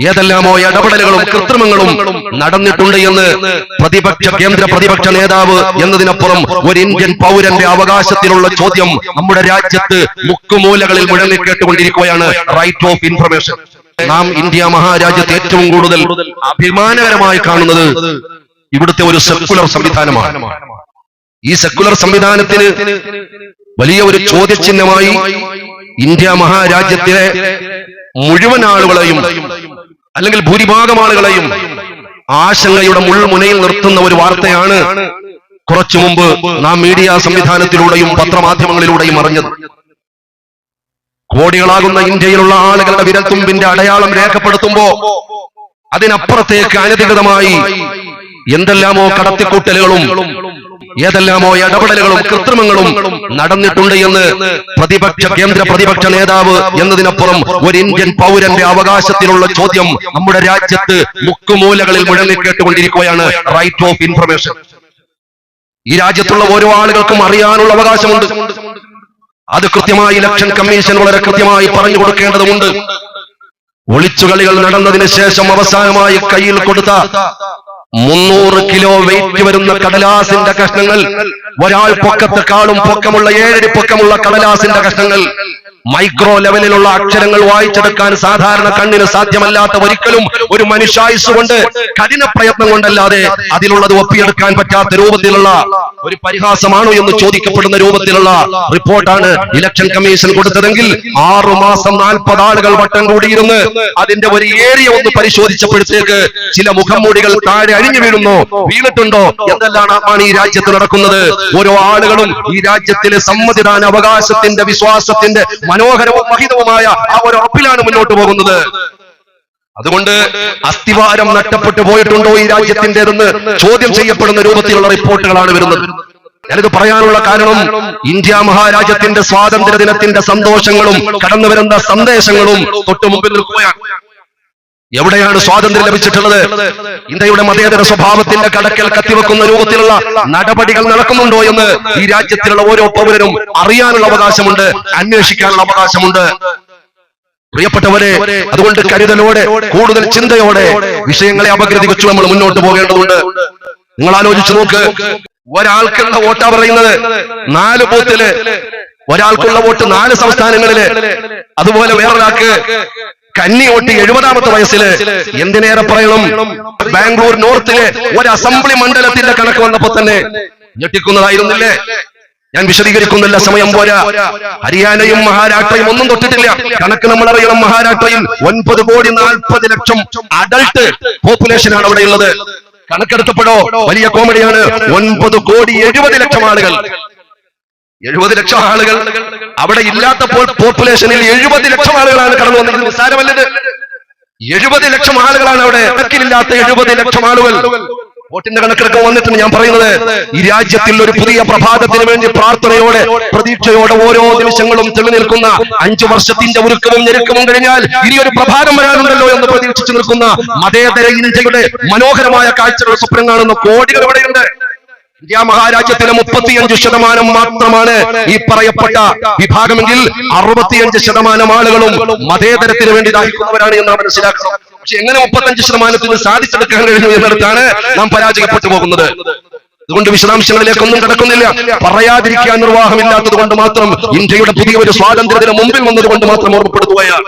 ഏതെല്ലാമോ ഇടപെടലുകളും കൃത്രിമങ്ങളും നടന്നിട്ടുണ്ട് എന്ന് കേന്ദ്ര പ്രതിപക്ഷ നേതാവ് എന്നതിനപ്പുറം ഒരു ഇന്ത്യൻ പൗരന്റെ അവകാശത്തിലുള്ള ചോദ്യം നമ്മുടെ രാജ്യത്ത് മുക്കുമൂലകളിൽ മുഴങ്ങിക്കേട്ടുകൊണ്ടിരിക്കുകയാണ്. Right of information. നാം ഇന്ത്യ മഹാരാജ്യത്ത് ഏറ്റവും കൂടുതൽ അഭിമാനകരമായി കാണുന്നത് ഇവിടുത്തെ ഒരു സെക്കുലർ സംവിധാനമാണ്. ഈ സെക്കുലർ സംവിധാനത്തിന് വലിയ ഒരു ചോദ്യചിഹ്നമായി ഇന്ത്യ മഹാരാജ്യത്തിലെ മുഴുവൻ ആളുകളെയും അല്ലെങ്കിൽ ഭൂരിഭാഗം ആളുകളെയും ആശങ്കയുടെ മുൾമുനയിൽ നിർത്തുന്ന ഒരു വാർത്തയാണ് കുറച്ചു മുമ്പ് നാം മീഡിയ സംവിധാനത്തിലൂടെയും പത്രമാധ്യമങ്ങളിലൂടെയും അറിഞ്ഞത്. കോടികളാകുന്ന ഇന്ത്യയിലുള്ള ആളുകളുടെ വിരൽത്തുമ്പിന്റെ അടയാളം രേഖപ്പെടുത്തുമ്പോ അതിനപ്പുറത്തേക്ക് അനധികൃതമായി എന്തെല്ലാമോ കടത്തിക്കൂട്ടലുകളും ഏതെല്ലാമോ ഇടപെടലുകളും കൃത്രിമങ്ങളും നടന്നിട്ടുണ്ട് എന്ന് കേന്ദ്ര പ്രതിപക്ഷ നേതാവ് എന്നതിനപ്പുറം ഒരു ഇന്ത്യൻ പൗരന്റെ അവകാശത്തിലുള്ള ചോദ്യം നമ്മുടെ രാജ്യത്ത് മുക്കുമൂലകളിൽ മുഴങ്ങിക്കേട്ടുകൊണ്ടിരിക്കുകയാണ്. Right of information. ഈ രാജ്യത്തുള്ള ഓരോ ആളുകൾക്കും അറിയാനുള്ള അവകാശമുണ്ട്. അത് കൃത്യമായി ഇലക്ഷൻ കമ്മീഷൻ വളരെ കൃത്യമായി പറഞ്ഞു കൊടുക്കേണ്ടതുണ്ട്. ഒളിച്ചുകളികൾ നടന്നതിന് ശേഷം അവസാനമായി കയ്യിൽ കൊടുത്ത 300 കിലോ വെയിറ്റ് വരുന്ന കടലാസിന്റെ കഷ്ണങ്ങൾ, ഒരാൾ പൊക്കത്തെക്കാളും പൊക്കമുള്ള 7 അടി പൊക്കമുള്ള കടലാസിന്റെ കഷ്ണങ്ങൾ, മൈക്രോ ലെവലിലുള്ള അക്ഷരങ്ങൾ വായിച്ചെടുക്കാൻ സാധാരണ കണ്ണിന് സാധ്യമല്ലാത്ത ഒരിക്കലും ഒരു മനുഷ്യായുസ് കൊണ്ട് കഠിന പ്രയത്നം കൊണ്ടല്ലാതെ അതിലുള്ളത് ഒപ്പിയെടുക്കാൻ പറ്റാത്ത രൂപത്തിലുള്ള ഒരു പരിഹാസമാണോ എന്ന് ചോദിക്കപ്പെടുന്ന രൂപത്തിലുള്ള റിപ്പോർട്ടാണ് ഇലക്ഷൻ കമ്മീഷൻ കൊടുത്തതെങ്കിൽ 6 മാസം 40 ആളുകൾ വട്ടം കൂടിയിരുന്ന് അതിന്റെ ഒരു ഏരിയ ഒന്ന് പരിശോധിച്ചപ്പോഴത്തേക്ക് ചില മുഖംമൂടികൾ താഴെ അഴിഞ്ഞു വീണിട്ടുണ്ടോ എന്തെല്ലാമാണ് ഈ രാജ്യത്ത് നടക്കുന്നത്. ഓരോ ആളുകളും ഈ രാജ്യത്തിലെ സമ്മതിദാന അവകാശത്തിന്റെ വിശ്വാസത്തിന്റെ മനോഹരവും മഹിതവുമായ ആ ഒരു ഉറപ്പിലാണ് മുന്നോട്ട് പോകുന്നത്. അതുകൊണ്ട് അസ്ഥിവാരം നഷ്ടപ്പെട്ടു പോയിട്ടുണ്ടോ ഈ രാജ്യത്തിൻ്റെതെന്ന് ചോദ്യം ചെയ്യപ്പെടുന്ന രൂപത്തിലുള്ള റിപ്പോർട്ടുകളാണ് വരുന്നത്. ഞാനിത് പറയാനുള്ള കാരണം ഇന്ത്യ മഹാരാജ്യത്തിന്റെ സ്വാതന്ത്ര്യ ദിനത്തിന്റെ സന്തോഷങ്ങളും കടന്നു വരുന്ന സന്ദേശങ്ങളും തൊട്ടു മുമ്പിൽ നിൽക്കുകയാണ്. എവിടെയാണ് സ്വാതന്ത്ര്യം ലഭിച്ചിട്ടുള്ളത്? ഇന്ത്യയുടെ മതേതര സ്വഭാവത്തിന്റെ കടക്കൽ കത്തിവെക്കുന്ന രൂപത്തിലുള്ള നടപടികൾ നടക്കുന്നുണ്ടോ എന്ന് ഈ രാജ്യത്തിലുള്ള ഓരോ പൗരനും അറിയാനുള്ള അവകാശമുണ്ട്, അന്വേഷിക്കാനുള്ള അവകാശമുണ്ട്. പ്രിയപ്പെട്ടവരെ, അതുകൊണ്ട് കരുതലോടെ കൂടുതൽ ചിന്തയോടെ വിഷയങ്ങളെ അപഗ്രഥിച്ചു നമ്മൾ മുന്നോട്ട് പോകേണ്ടതുണ്ട്. നിങ്ങൾ ആലോചിച്ചു നോക്ക്, ഒരാൾക്കുള്ള വോട്ടാ പറയുന്നത് 4 ബൂത്തില്, ഒരാൾക്കുള്ള വോട്ട് 4 സംസ്ഥാനങ്ങളില്, അതുപോലെ വേറൊരാൾക്ക് കന്നി വോട്ട് 70ാമത്തെ വയസ്സില്. എന്തിനേറെ പറയണം, ബാംഗ്ലൂർ നോർത്തിലെ ഒരു അസംബ്ലി മണ്ഡലത്തിന്റെ കണക്ക് വന്നപ്പോ തന്നെ ഞെട്ടിക്കുന്നതായിരുന്നില്ലേ? ഞാൻ വിശദീകരിക്കുന്നില്ല, സമയം പോരാ. ഹരിയാനയും മഹാരാഷ്ട്രയും ഒന്നും തൊട്ടിട്ടില്ല. കണക്ക് നമ്മൾ അറിയണം. മഹാരാഷ്ട്രയിൽ 9,40,00,000 അഡൾട്ട് പോപ്പുലേഷനാണ് അവിടെയുള്ളത്. കണക്കെടുത്തപ്പോഴോ വലിയ കോമഡിയാണ്. 9,70,00,000 ആളുകൾ. 70 ലക്ഷം ആളുകൾ അവിടെ ഇല്ലാത്തപ്പോൾ പോപ്പുലേഷനിൽ 70 ലക്ഷം ആളുകളാണ് കടന്നു വന്നത്. നിസ്സാരമല്ലത്. 70 ലക്ഷം ആളുകളാണ് അവിടെ. കണക്കിലില്ലാത്ത 70 ലക്ഷം ആളുകൾ. വോട്ടിന്റെ കണക്കെടുക്കാൻ വന്നിട്ടുണ്ട്. ഞാൻ പറയുന്നത്, ഈ രാജ്യത്തിൽ ഒരു പുതിയ പ്രഭാതത്തിന് വേണ്ടി പ്രാർത്ഥനയോടെ പ്രതീക്ഷയോടെ ഓരോ നിമിഷങ്ങളും തെളിനിൽക്കുന്ന 5 വർഷത്തിന്റെ ഉരുക്കവും ഞെരുക്കവും കഴിഞ്ഞാൽ ഇനിയൊരു പ്രഭാതം വരാനുണ്ടല്ലോ എന്ന് പ്രതീക്ഷിച്ചു നിൽക്കുന്ന മതേതര ഇന്ത്യയുടെ മനോഹരമായ കാഴ്ചകൾ സ്വപ്നം കാണുന്ന കോടികൾ ഇവിടെയുണ്ട്. ഇന്ത്യ മഹാരാജ്യത്തിലെ 35% മാത്രമാണ് ഈ പറയപ്പെട്ട വിഭാഗമെങ്കിൽ 65% ആളുകളും മതേതരത്തിന് വേണ്ടി ദാഹിക്കുന്നവരാണ് എന്ന് നാം മനസ്സിലാക്കണം. പക്ഷെ എങ്ങനെ 35% സാധിച്ചെടുക്കാൻ കഴിഞ്ഞു എന്നിടത്താണ് നാം പരാജയപ്പെട്ടു പോകുന്നത്. അതുകൊണ്ട് വിശദാംശങ്ങളിലേക്കൊന്നും കിടക്കുന്നില്ല. പറയാതിരിക്കാൻ നിർവാഹമില്ലാത്തത് കൊണ്ട് മാത്രം, ഇന്ത്യയുടെ പുതിയ ഒരു സ്വാതന്ത്ര്യത്തിന് മുമ്പിൽ വന്നതുകൊണ്ട് മാത്രം ഓർമ്മപ്പെടുത്തുകയാണ്.